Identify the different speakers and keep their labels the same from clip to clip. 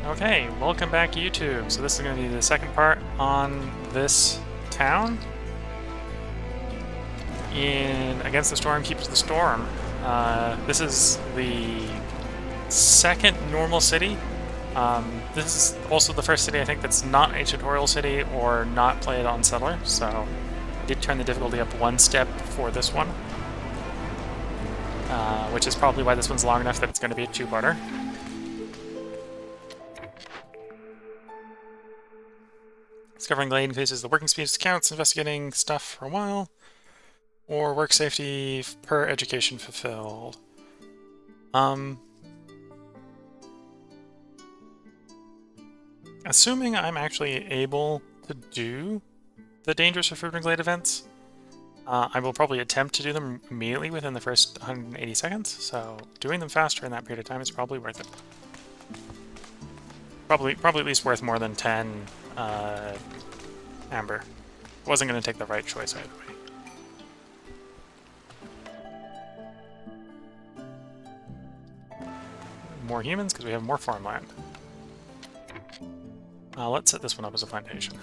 Speaker 1: Okay, welcome back YouTube. So this is going to be the second part on this town in Against the Storm Keeps the Storm. This is the second normal city. This is also the first city I think that's not a tutorial city or not played on Settler, so I did turn the difficulty up one step for this one, which is probably why this one's long enough that it's going to be a two-parter. Discovering Glade increases the working speed of scouts, investigating stuff for a while. Or work safety per education fulfilled. Assuming I'm actually able to do the Dangerous or Forbidden Glade events, I will probably attempt to do them immediately within the first 180 seconds, so doing them faster in that period of time is probably worth it. Probably at least worth more than 10 Amber. Wasn't going to take the right choice either way. More humans because we have more farmland. Let's set this one up as a plantation.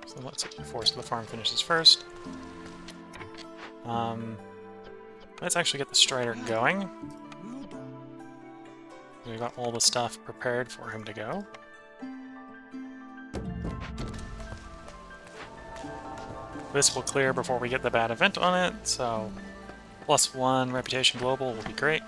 Speaker 1: So let's set before so the farm finishes first. Let's actually get the Strider going. We've got all the stuff prepared for him to go. This will clear before we get the bad event on it, so +1 reputation global will be great.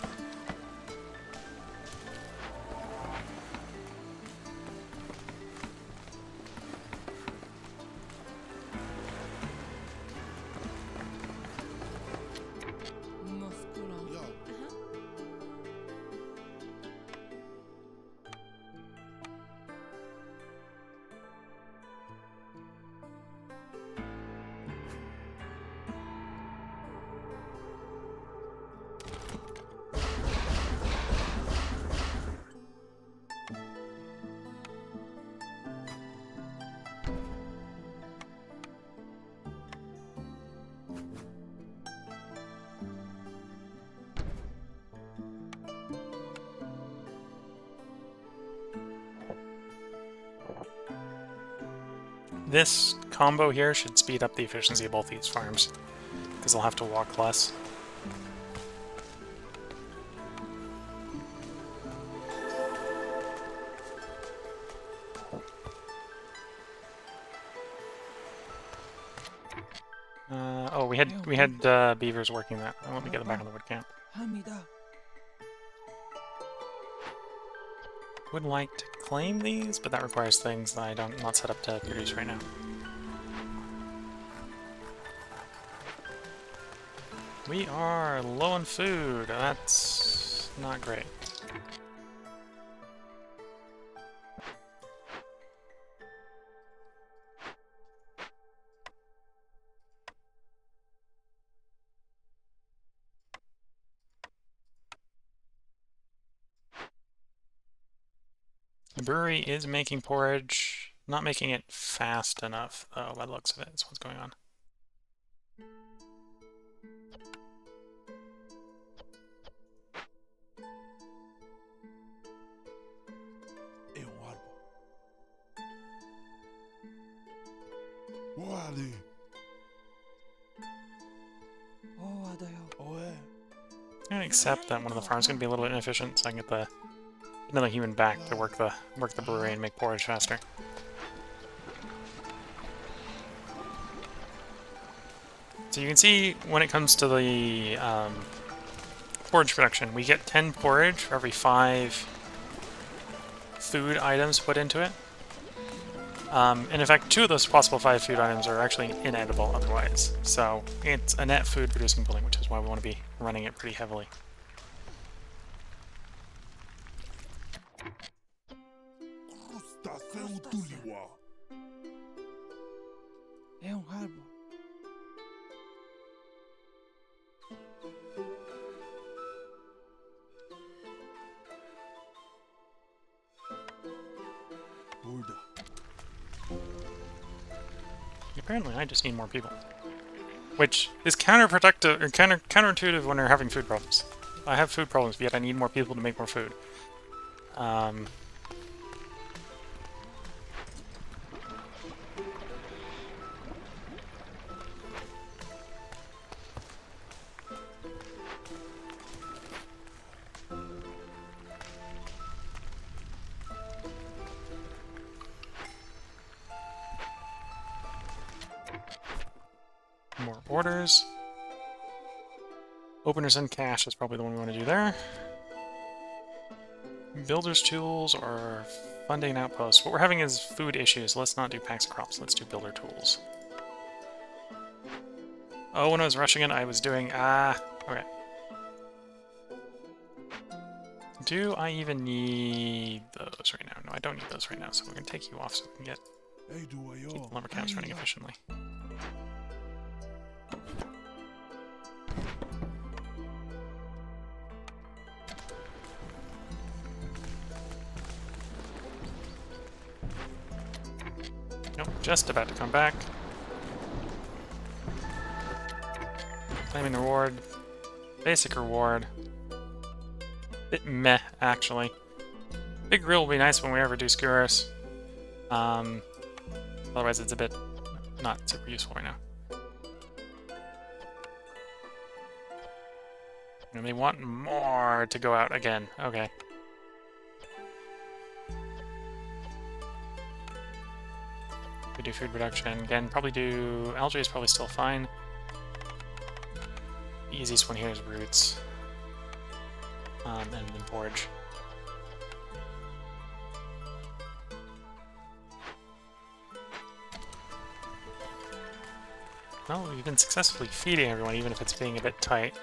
Speaker 1: This combo here should speed up the efficiency of both these farms, because they'll have to walk less. Oh, we had beavers working that. Let me get them back on the wood camp. Would like to claim these, but that requires things that I'm not set up to produce right now. We are low on food. That's not great. The brewery is making porridge, not making it fast enough, though, by the looks of it. That's what's going on. I'm gonna accept that one of the farms is gonna be a little bit inefficient, so I can get another human back to work the brewery and make porridge faster. So you can see when it comes to the porridge production, we get 10 porridge for every 5 food items put into it. And in fact, 2 of those possible 5 food items are actually inedible otherwise. So it's a net food producing building, which is why we want to be running it pretty heavily. Apparently I just need more people. Which is counterproductive, or counterintuitive when we're having food problems. I have food problems, yet I need more people to make more food. More orders. Openers and cash is probably the one we want to do there. Builder's tools or funding outposts. What we're having is food issues. Let's not do packs of crops. Let's do builder tools. Oh, when I was rushing it, I was doing... okay. Do I even need those right now? No, I don't need those right now, so we're going to take you off so we can keep the lumber camps running efficiently. Nope, just about to come back. Claiming the reward. Basic reward. Bit meh, actually. Big grill will be nice when we ever do skewers. Otherwise it's a bit not super useful right now. And they want more to go out again. Okay. We do food reduction. Again, probably do... algae is probably still fine. The easiest one here is roots. And then porridge. Well, we've been successfully feeding everyone, even if it's being a bit tight.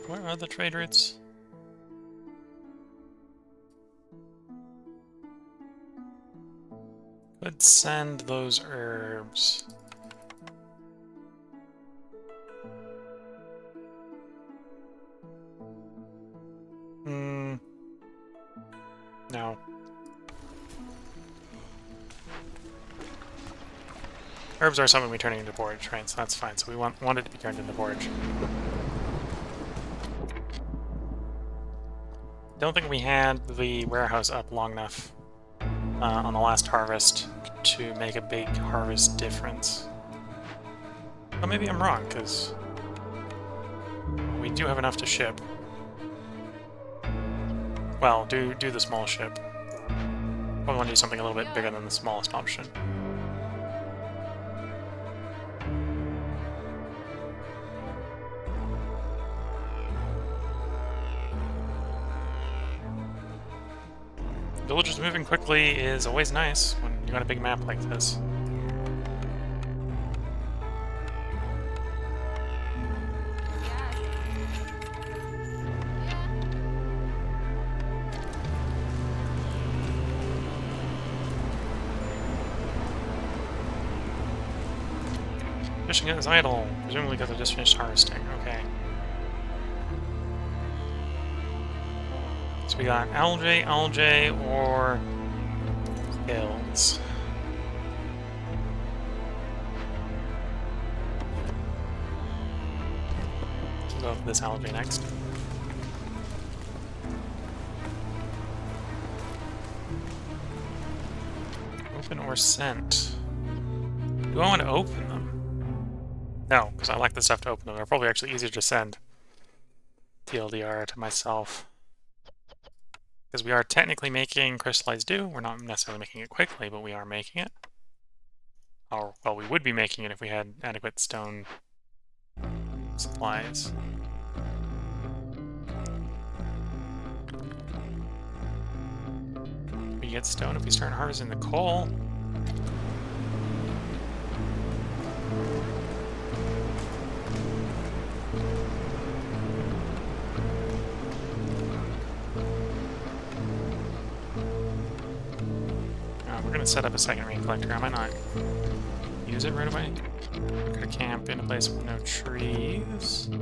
Speaker 1: Where are the trade routes? Could send those herbs. No. Herbs are something we turn into porridge, right? So that's fine. So we want it to be turned into porridge. Don't think we had the warehouse up long enough on the last harvest to make a big harvest difference. But maybe I'm wrong, because we do have enough to ship. Well, do the small ship. Probably want to do something a little bit bigger than the smallest option. Villagers moving quickly is always nice when you got a big map like this. Fishing is idle, presumably because I just finished harvesting. Okay. So we got algae, or scales. We'll go with this algae next. Open or sent? Do I want to open them? No, because I like the stuff to open them. They're probably actually easier to send. TLDR to myself. Because we are technically making crystallized dew. We're not necessarily making it quickly, but we are making it. Or, well, we would be making it if we had adequate stone supplies. We get stone if we start harvesting the coal. gonna set up a second rain collector. I might not use it right away. We're gonna camp in a place with no trees. I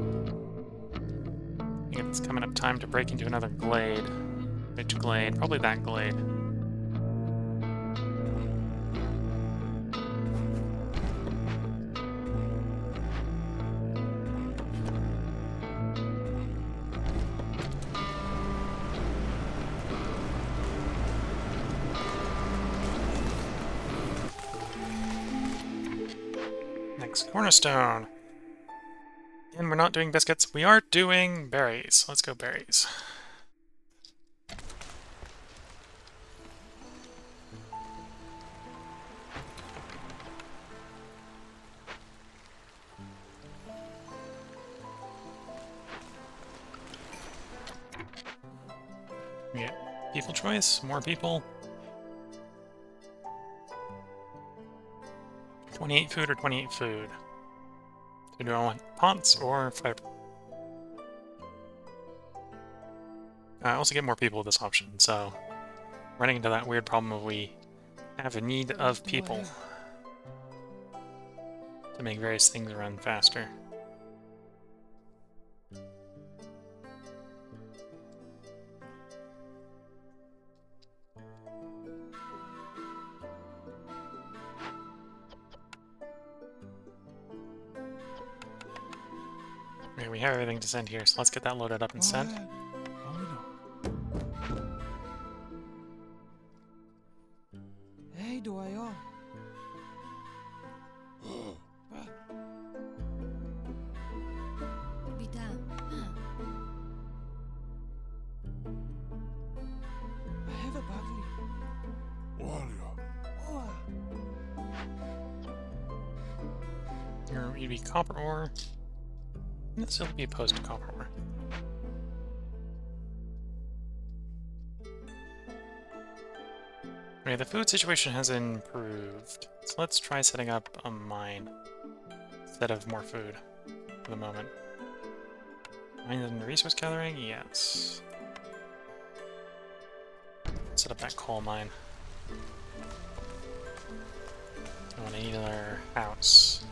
Speaker 1: think it's coming up time to break into another glade. Which glade? Probably that glade. Cornerstone. And we're not doing biscuits. We are doing berries. Let's go berries. Yeah. People choice. More people. 28 food or 28 food? So do I want pots or fiber? I also get more people with this option, so running into that weird problem of we have a need of people to make various things run faster. Okay, we have everything to send here, so let's get that loaded up and sent. You'd be copper ore. This will be opposed to copper ore. Okay, the food situation has improved. So let's try setting up a mine instead of more food for the moment. Mine and resource gathering? Yes. Set up that coal mine. Oh, and I need another house.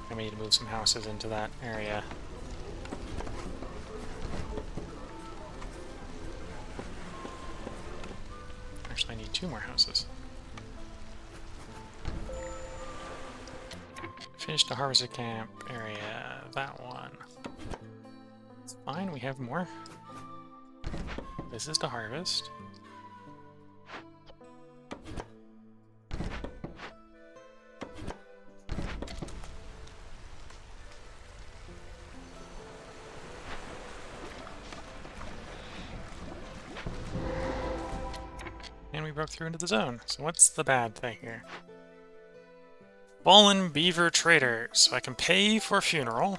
Speaker 1: And we need to move some houses into that area. Actually, I need 2 more houses. Finish the harvester camp area. That one. It's fine, we have more. This is to harvest. And we broke through into the zone. So what's the bad thing here? Fallen Beaver Trader. So I can pay for a funeral.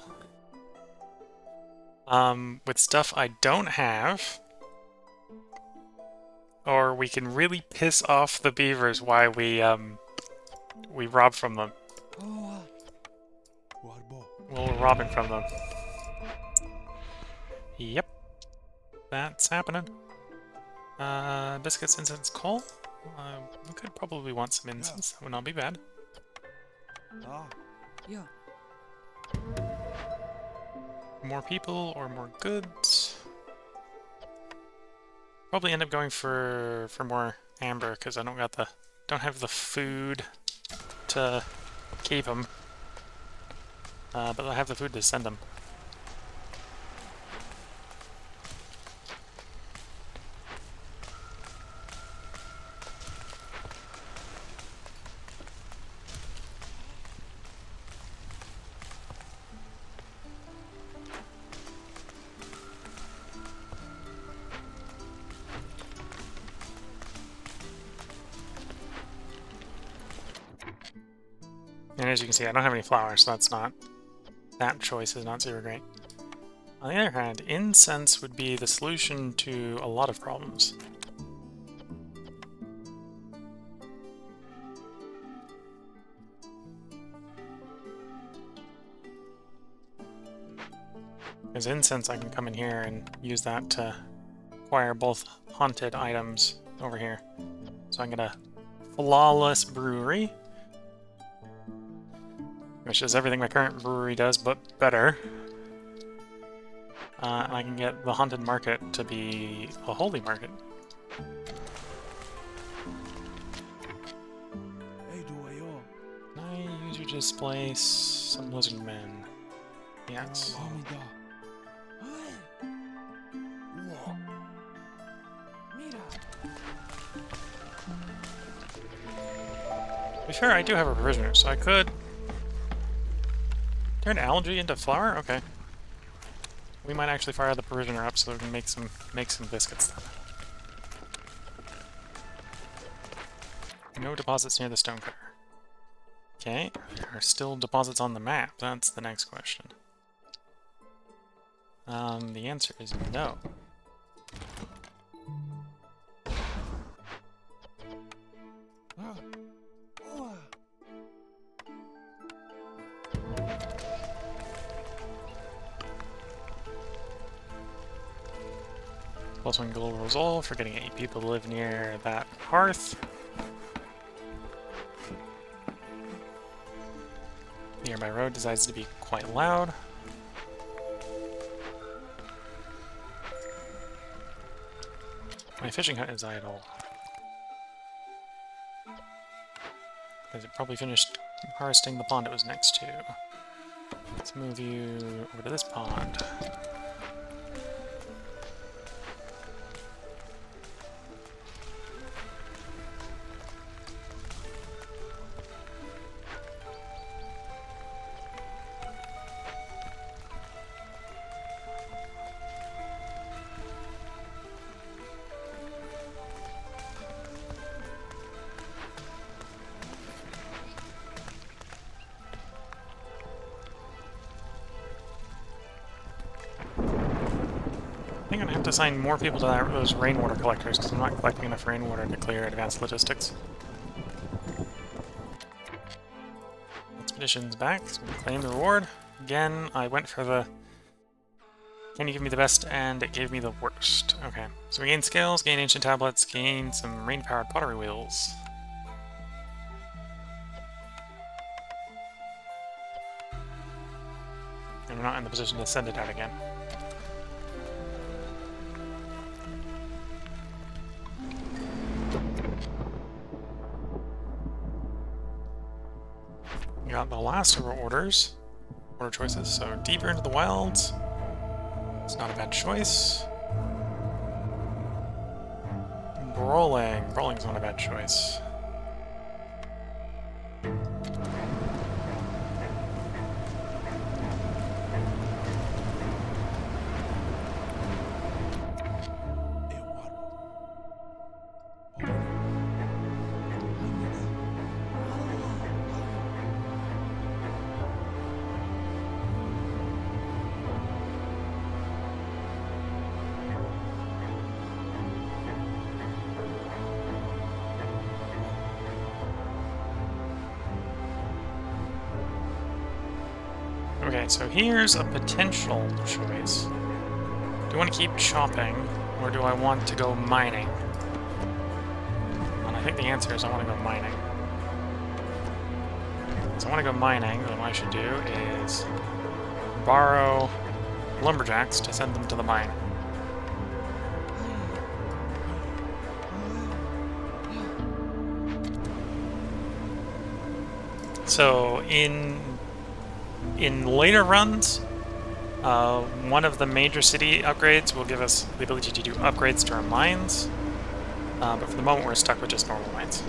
Speaker 1: With stuff I don't have. Or we can really piss off the beavers while we rob from them. Well, we're robbing from them. Yep. That's happening. Biscuits, incense, coal? We could probably want some incense. That would not be bad.
Speaker 2: Yeah.
Speaker 1: More people or more goods? Probably end up going for more amber because I don't have the food to keep them. But I have the food to send them. And as you can see, I don't have any flowers, so that choice is not super great. On the other hand, incense would be the solution to a lot of problems. Because incense, I can come in here and use that to acquire both haunted items over here. So I'm gonna flawless brewery, which is everything my current brewery does, but better. And I can get the haunted market to be a holy market. Can I use you to displace some lizard men? Yes. To be fair, I do have a prisoner, so I could turn algae into flour? Okay. We might actually fire the prisoner up so we can make some biscuits then. No deposits near the stonecutter. Okay, there are still deposits on the map. That's the next question. The answer is no. Plus one global resolve for getting 8 people to live near that hearth. The nearby road decides to be quite loud. My fishing hut is idle. Because it probably finished harvesting the pond it was next to. Let's move you over to this pond. I think I'm gonna have to assign more people to those rainwater collectors because I'm not collecting enough rainwater to clear advanced logistics. Expedition's back, so we claim the reward. Again, I went for the can you give me the best, and it gave me the worst. Okay, so we gain scales, gain ancient tablets, gain some rain-powered pottery wheels. And we're not in the position to send it out again. We got the last of our order choices, so deeper into the wilds. It's not a bad choice. Brawling's not a bad choice. Okay, so here's a potential choice. Do I want to keep chopping, or do I want to go mining? And I think the answer is I want to go mining. So I want to go mining, then what I should do is borrow lumberjacks to send them to the mine. So in later runs, one of the major city upgrades will give us the ability to do upgrades to our mines, but for the moment we're stuck with just normal mines.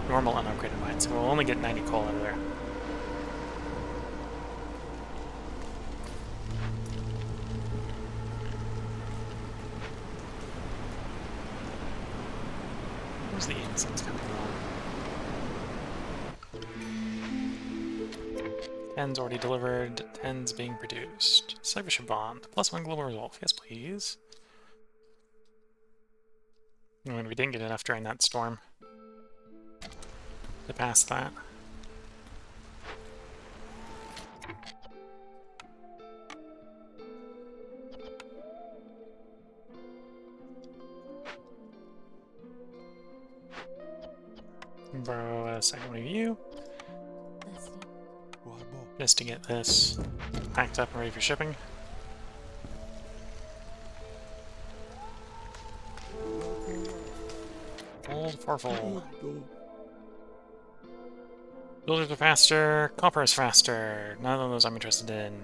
Speaker 1: Normal unupgraded mines, so we'll only get 90 coal out of there. Where's the incense coming from? 10's already delivered, 10's being produced. Cybership bond, +1 global resolve. Yes, please. And we didn't get enough during that storm to pass that. a second one of you. Just to get this packed up and ready for shipping. Gold for full. Builders are faster, copper is faster. None of those I'm interested in.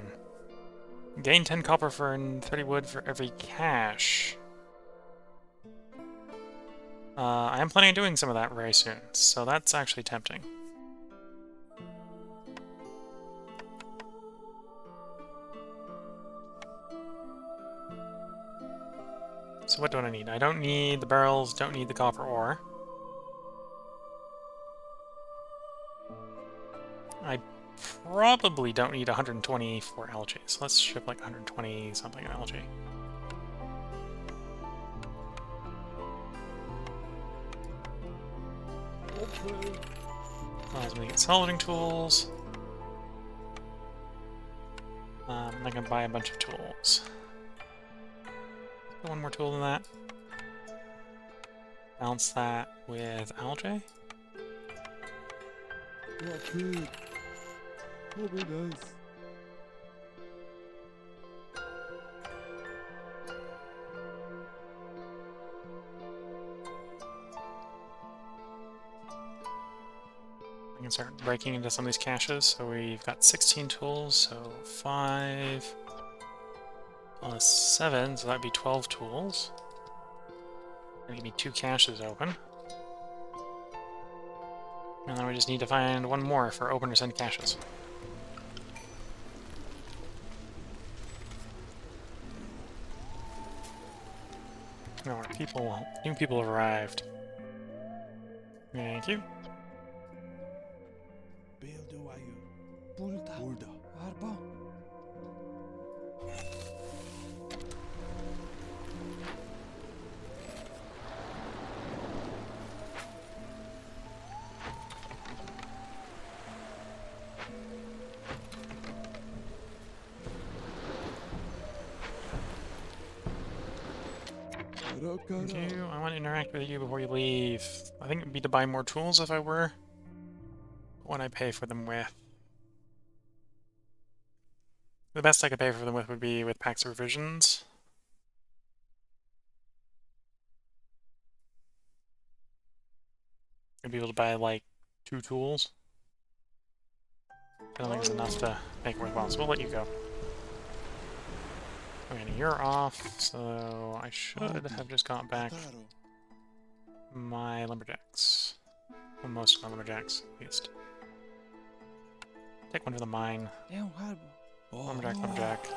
Speaker 1: Gain 10 copper for and 30 wood for every cash. I am planning on doing some of that very soon, so that's actually tempting. So what do I need? I don't need the barrels, don't need the copper ore. I probably don't need 120 for algae, so let's ship like 120 something in algae. Allows me to get salvaging tools. I'm not gonna buy a bunch of tools. One more tool than that. Balance that with algae.
Speaker 2: Yeah, good. Oh, very nice.
Speaker 1: I can start breaking into some of these caches. So we've got 16 tools, so 5 plus 7, so that'd be 12 tools. Gonna give me 2 caches open. And then we just need to find one more for open or send caches. No, new people have arrived. Thank you.
Speaker 2: Burada. Arba.
Speaker 1: Thank you. I want to interact with you before you leave. I think it would be to buy more tools if I were. What I pay for them with. The best I could pay for them with would be with packs of revisions. I'd be able to buy like 2 tools. I don't think it's enough to make it worthwhile, so we'll let you go. Okay, you're off, so I should have just got back my lumberjacks. Well, most of my lumberjacks, at least. Take one for the mine. Lumberjack, lumberjack.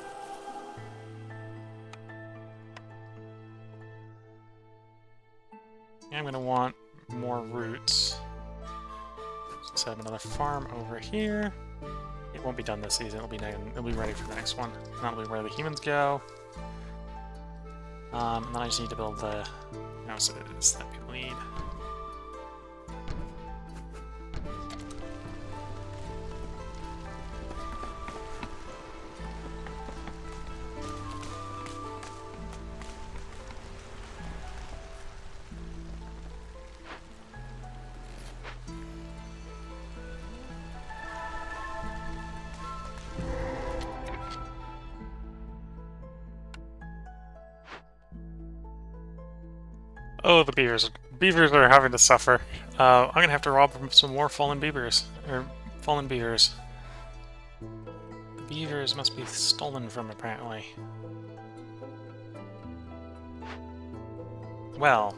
Speaker 1: Yeah, I'm gonna want more roots. So set up another farm over here. It won't be done this season. It'll be ready for the next one. That'll be where the humans go. And then I just need to build the houses that people need. Oh, the beavers. Beavers are having to suffer. I'm gonna have to rob from some more fallen beavers. Or fallen beavers. The beavers must be stolen from, apparently. Well.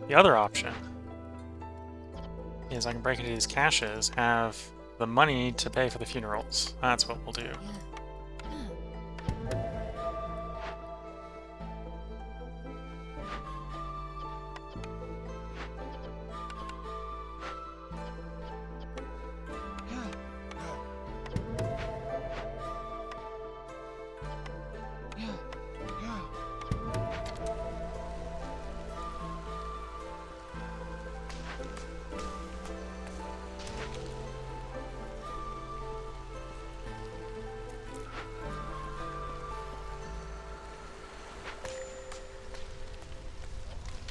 Speaker 1: The other option is I can break into these caches, have the money to pay for the funerals. That's what we'll do.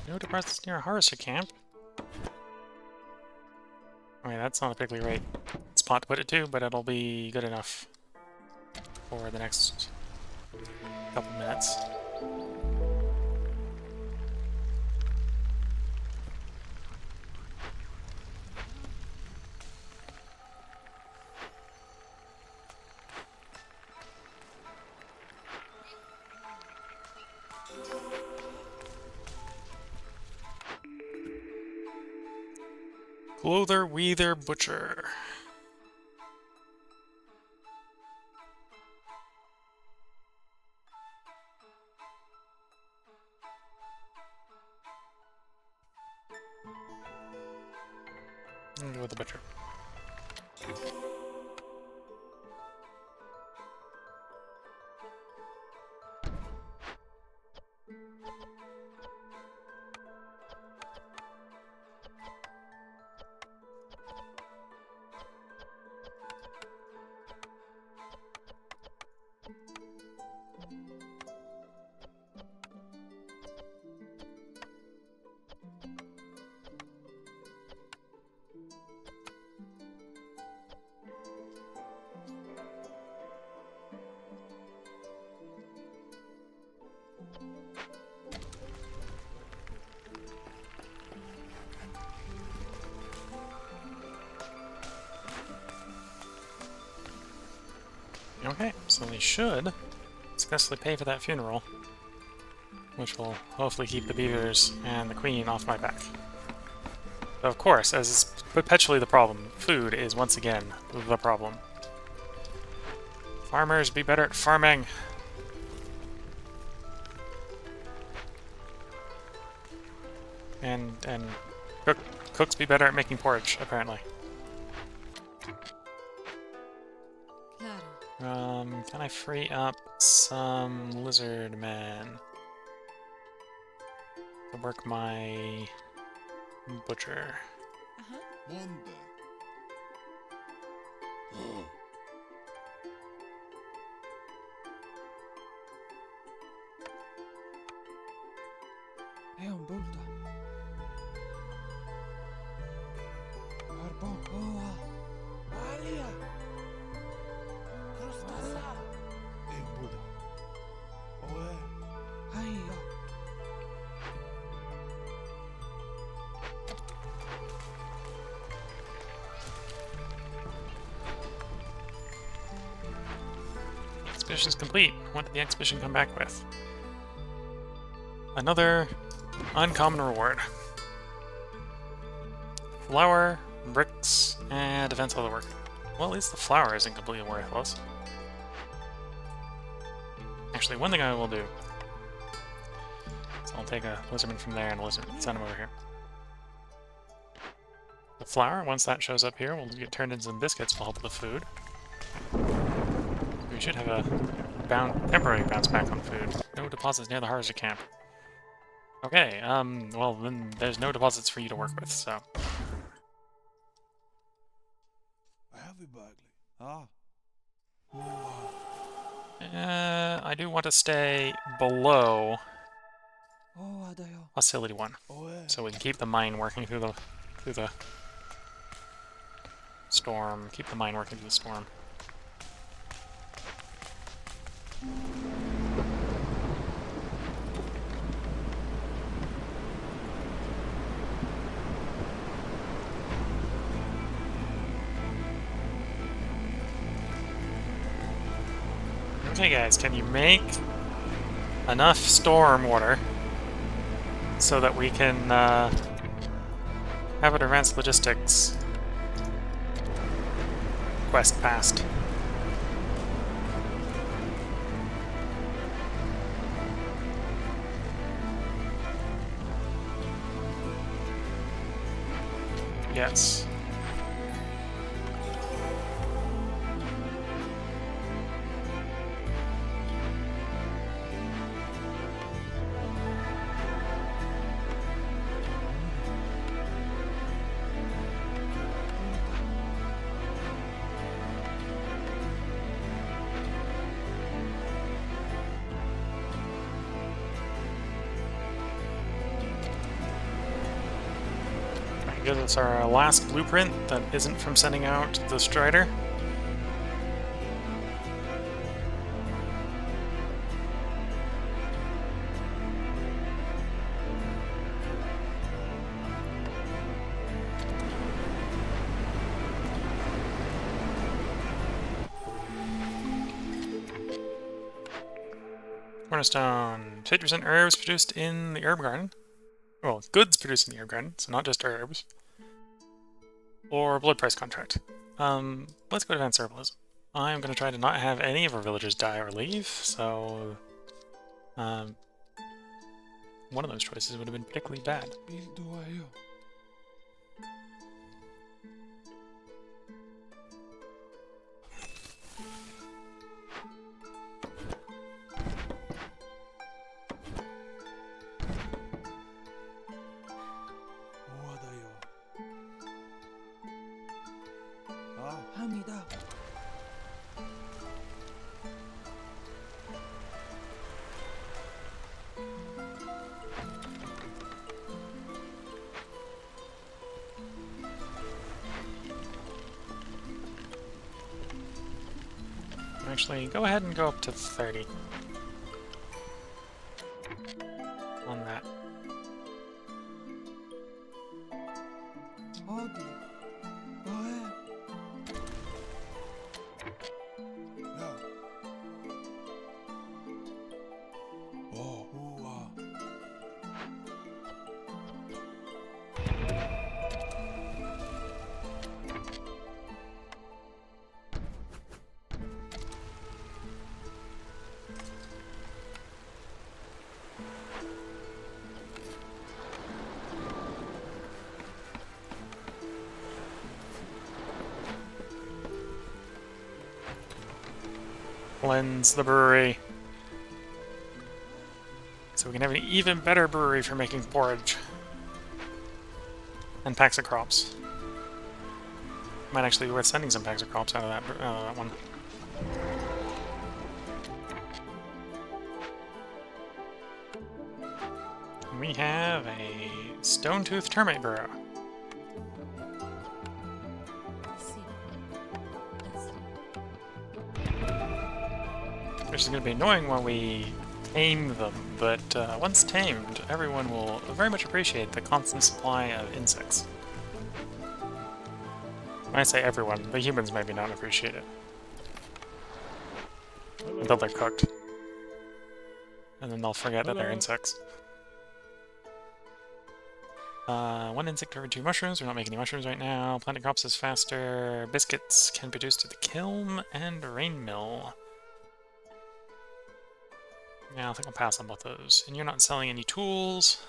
Speaker 1: No deposits near a harvester camp. I mean, that's not a particularly right spot to put it to, but it'll be good enough for the next couple minutes. Clother, Weather, Butcher. I'll go with the Butcher. Okay, so we should successfully pay for that funeral, which will hopefully keep the beavers and the queen off my back. But of course, as is perpetually the problem, food is once again the problem. Farmers, be better at farming! And cooks be better at making porridge, apparently. Can I free up some lizard men to work my butcher?
Speaker 2: Wonder. Oh.
Speaker 3: Eon bulta. Arbon. Oa. Alia. Krustalla.
Speaker 2: Eon bulta. Oe.
Speaker 3: Aia.
Speaker 1: Expedition's complete. What did the expedition come back with? Another uncommon reward. Flour, bricks, and defense leather work. Well, at least the flour isn't completely worthless. Actually, one thing I will do. So I'll take a lizardman from there and send him over here. The flour, once that shows up here, will get turned into some biscuits will help with the food. We should have a temporary bounce back on food. No deposits near the harvester camp. Okay, well then there's no deposits for you to work with, so.
Speaker 2: I have it badly.
Speaker 1: I do want to stay below
Speaker 3: Oa dayo.
Speaker 1: Hostility 1.
Speaker 2: Oe.
Speaker 1: So we can keep the mine working through the storm. Keep the mine working through the storm. Okay guys, can you make enough storm water so that we can have an advanced logistics quest passed? Yes. It gives us our last blueprint that isn't from sending out the Strider. Cornerstone. 50% herbs produced in the herb garden. Well, goods produced in the herb garden, so not just herbs. Or blood price contract. Let's go to advanced herbalism. I'm going to try to not have any of our villagers die or leave, so... one of those choices would have been particularly bad.
Speaker 3: 빌도하여. 오하다요. 합니다.
Speaker 1: Actually, go ahead and go up to 30. On that.
Speaker 3: 어디? 뭐해? 야. 우와.
Speaker 1: Cleanse the brewery. So we can have an even better brewery for making porridge. And packs of crops. Might actually be worth sending some packs of crops out of that one. We have a stone-toothed termite burrow. Which is going to be annoying when we tame them, but once tamed, everyone will very much appreciate the constant supply of insects. When I say everyone, the humans maybe not appreciate it. Until they're cooked. And then they'll forget that they're insects. One insect over 2 mushrooms. We're not making any mushrooms right now. Planting crops is faster. Biscuits can be produced at the kiln and rain mill. Yeah, I think I'll pass on both those. And you're not selling any tools.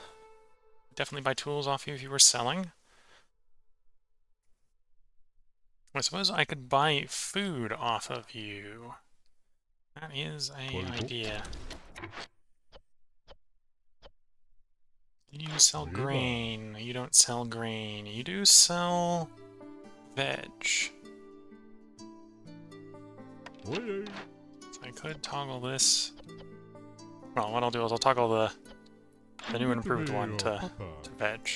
Speaker 1: Definitely buy tools off you if you were selling. I suppose I could buy food off of you. That is an idea. You sell grain. You don't sell grain. You do sell veg. So I could toggle this. Well, what I'll do is I'll toggle the new and improved one to veg.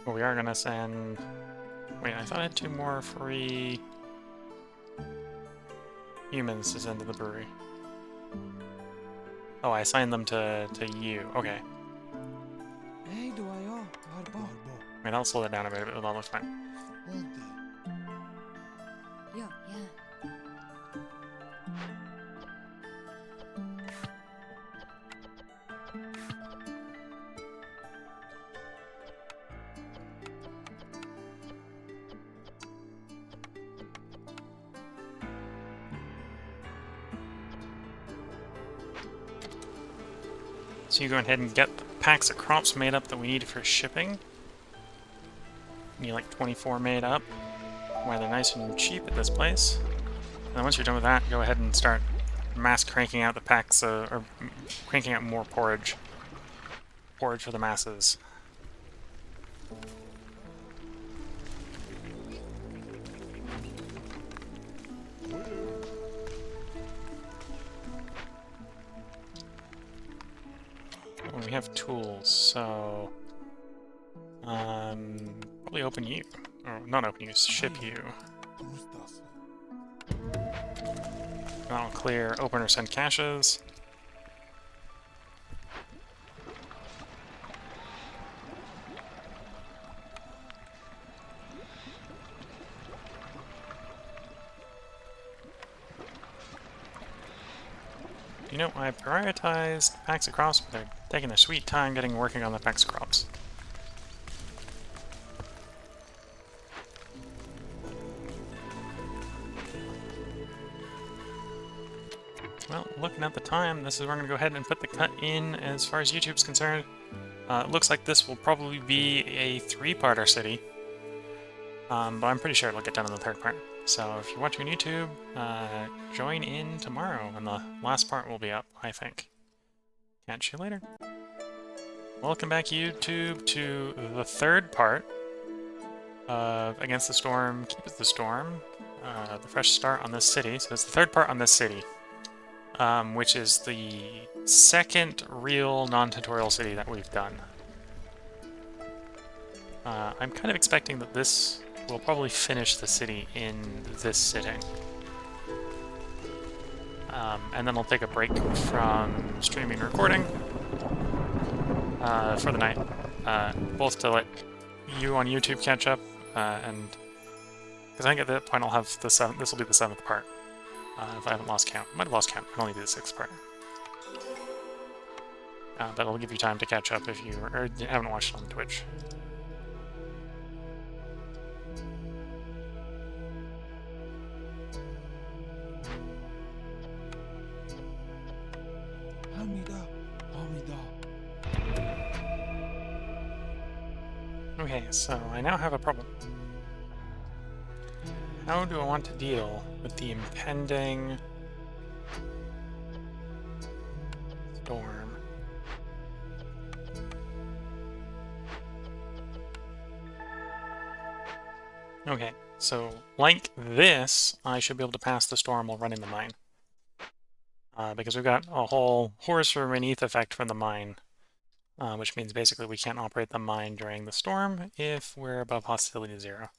Speaker 1: Well, we are gonna send... Wait, I thought I had 2 more free humans to send to the brewery. Oh, I assigned them to you. Okay.
Speaker 3: 좋아요.
Speaker 1: I mean, I'll slow that down a bit, but that'll look fine.
Speaker 4: Yeah.
Speaker 1: So you go ahead and get the packs of crops made up that we need for shipping. We need like 24 made up, why they're nice and cheap at this place. And then once you're done with that, go ahead and start mass cranking out the packs, or cranking out more porridge. Porridge for the masses. Well, we have tools, so probably open you, or not open you, ship you. That'll clear open or send caches. You know, I prioritized packs of crops, but they're taking their sweet time working on the packs of crops. Well, looking at the time, this is where I'm going to go ahead and put the cut in as far as YouTube's concerned. It looks like this will probably be a 3-parter city, but I'm pretty sure it'll get done in the 3rd part. So if you're watching on YouTube, join in tomorrow, and the last part will be up, I think. Catch you later. Welcome back, YouTube, to the 3rd part of Against the Storm, Keep the Storm, the fresh start on this city. So it's the 3rd part on this city, which is the 2nd real non-tutorial city that we've done. I'm kind of expecting that this will probably finish the city in this sitting. And then I'll take a break from streaming and recording for the night, both to let you on YouTube catch up, and because I think at that point I'll have the this will be the 7th part, if I haven't lost count. I might have lost count. It'll only be the 6th part. But it'll give you time to catch up if you haven't watched it on Twitch. Okay, so I now have a problem. How do I want to deal with the impending storm? Okay, so like this, I should be able to pass the storm while running the mine. Because we've got a whole horse from beneath effect from the mine. Which means basically we can't operate the mine during the storm if we're above hostility 0.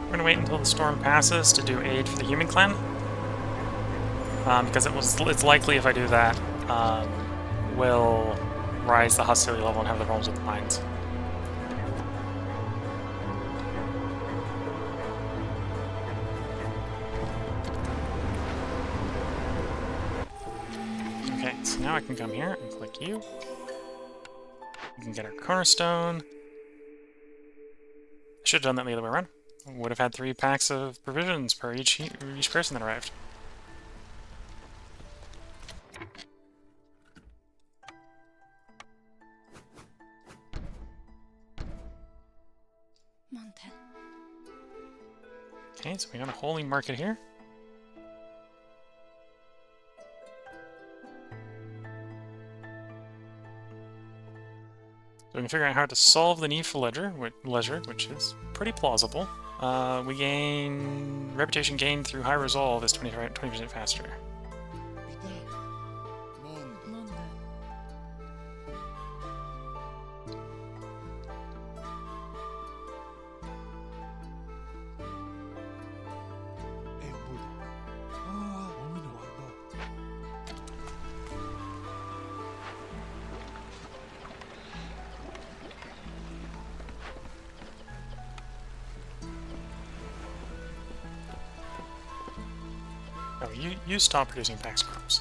Speaker 1: We're gonna wait until the storm passes to do aid for the human clan, because it's likely if I do that, we'll rise the hostility level and have the problems with the mines. Okay, so now I can come here and click you. We can get our cornerstone. I should have done that the other way around. Would have had 3 packs of provisions per each person that arrived. Okay, so we got a holy market here. we can figure out how to solve the need for leisure, which is pretty plausible. We gain reputation gained through high resolve is 20% faster. Oh, you stop producing pack scraps.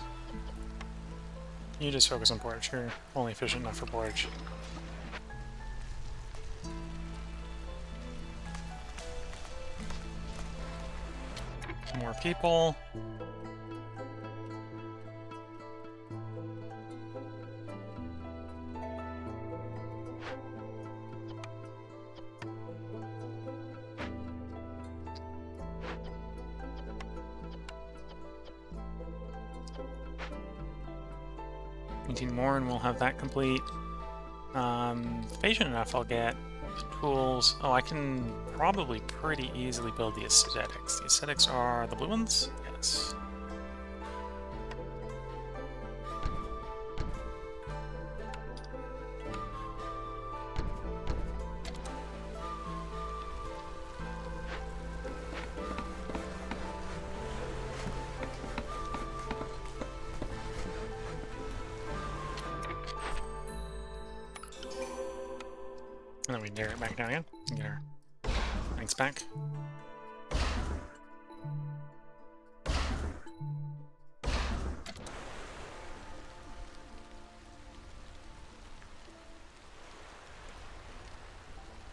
Speaker 1: You just focus on porridge. You're only efficient enough for porridge. More people. More and we'll have that complete. Patient enough, I'll get the tools. Oh, I can probably pretty easily build the aesthetics. The aesthetics are the blue ones? Yes. And then we narrow it back down again and get our ranks back.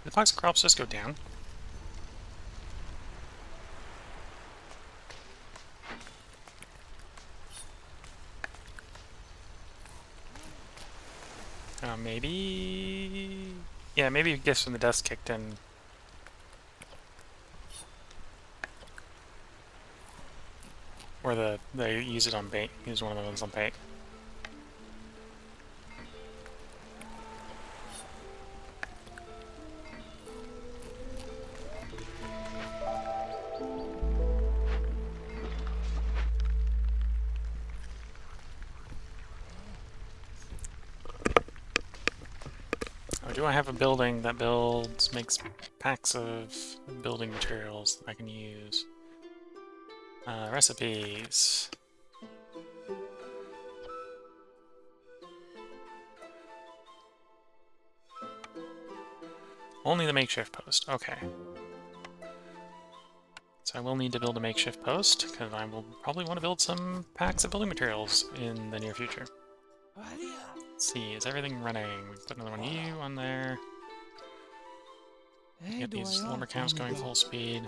Speaker 1: The toxic crops just go down. Maybe... Yeah, maybe gifts from the dust kicked in. Or they use it on bait. Use one of the ones on bait. Do I have a building that makes packs of building materials that I can use? Recipes. Only the makeshift post, okay. So I will need to build a makeshift post, because I will probably want to build some packs of building materials in the near future. Let's see, is everything running? We put another one you on there. Get these lumber camps going full speed.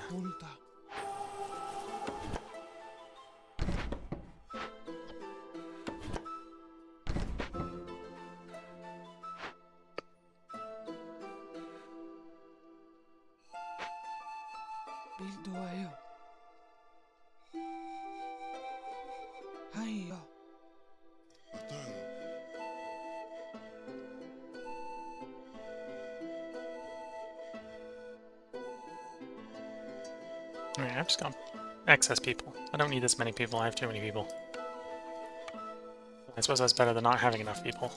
Speaker 1: Alright, I've just got excess people. I don't need this many people, I have too many people. I suppose that's better than not having enough people.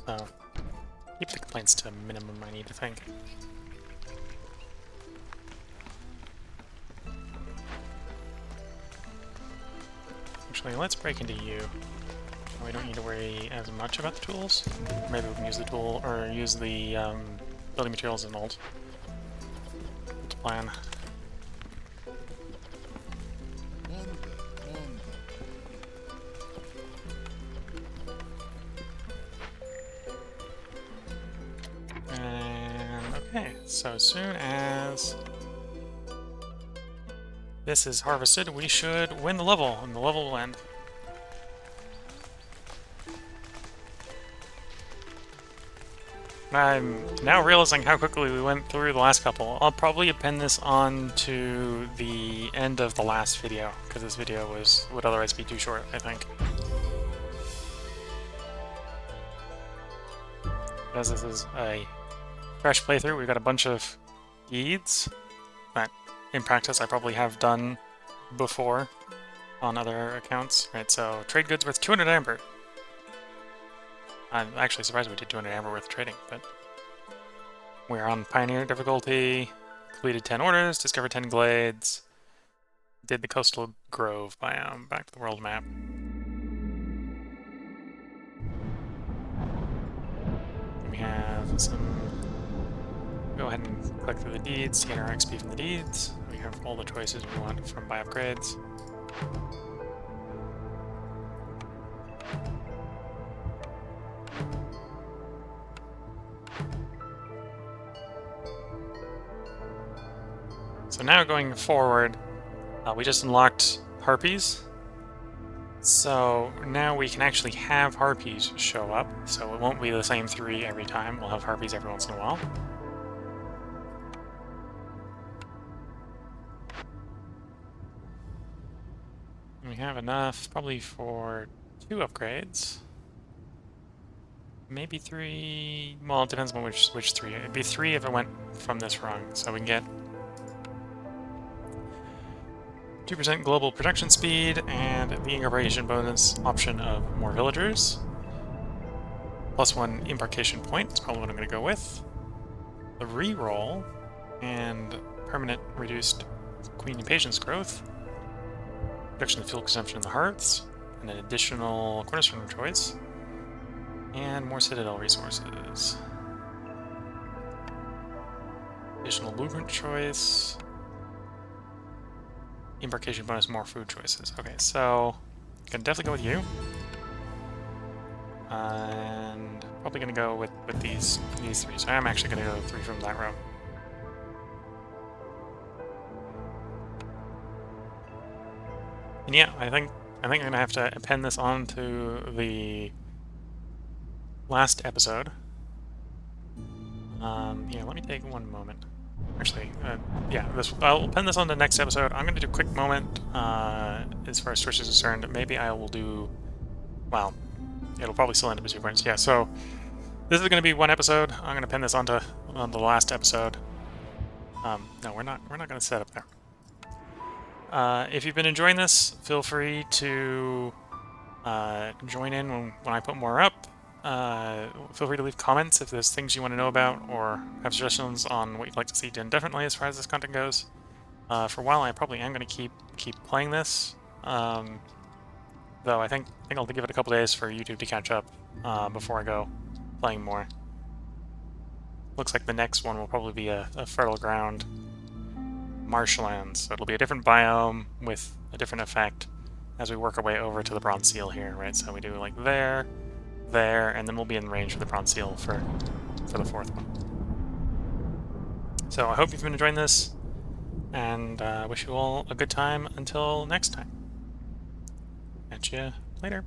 Speaker 1: So, keep the complaints to a minimum, I need to think. Actually, let's break into you. We don't need to worry as much about the tools. Maybe we can use the tool, or use the building materials in old. That's the plan. So as soon as this is harvested, we should win the level, and the level will end. I'm now realizing how quickly we went through the last couple. I'll probably append this on to the end of the last video, because this video would otherwise be too short, I think. As this is a fresh playthrough, we've got a bunch of deeds that, in practice, I probably have done before on other accounts. Right, so trade goods worth 200 amber. I'm actually surprised we did 200 amber worth of trading, but we're on Pioneer difficulty, completed 10 orders, discovered 10 glades, did the Coastal Grove biome, back to the world map. We have some... Go ahead and click through the deeds to get our XP from the deeds. We have all the choices we want from buy upgrades. So now going forward, we just unlocked harpies. So now we can actually have harpies show up. So it won't be the same 3 every time. We'll have harpies every once in a while. And we have enough probably for 2 upgrades. Maybe 3... Well, it depends on which 3. It'd be 3 if it went from this rung. So we can get 2% global production speed, and the incorporation bonus option of more villagers. +1 embarkation point is probably what I'm going to go with. The reroll, and permanent reduced queen impatience growth. Reduction of fuel consumption in the hearths, and an additional cornerstone choice. And more citadel resources. Additional blueprint choice. Embarkation bonus, more food choices. Okay, so I can definitely go with you. And probably gonna go with these 3. So I'm actually gonna go 3 from that row. And yeah, I think I'm gonna have to append this on to the last episode. Yeah, let me take one moment. Actually, yeah, I'll append this on the next episode. I'm going to do a quick moment as far as Twitch is concerned. Maybe I will do... Well, it'll probably still end up as 2 points. Yeah, so this is going to be 1 episode. I'm going to pin this on the last episode. No, we're not going to set up there. If you've been enjoying this, feel free to join in when I put more up. Feel free to leave comments if there's things you want to know about or have suggestions on what you'd like to see done differently as far as this content goes. For a while, I probably am going to keep playing this, though I think I'll give it a couple days for YouTube to catch up before I go playing more. Looks like the next one will probably be a fertile ground marshlands, so it'll be a different biome with a different effect as we work our way over to the bronze seal here, right? So we do like there, and then we'll be in range for the bronze seal for the 4th one. So I hope you've been enjoying this, and wish you all a good time until next time. Catch you later.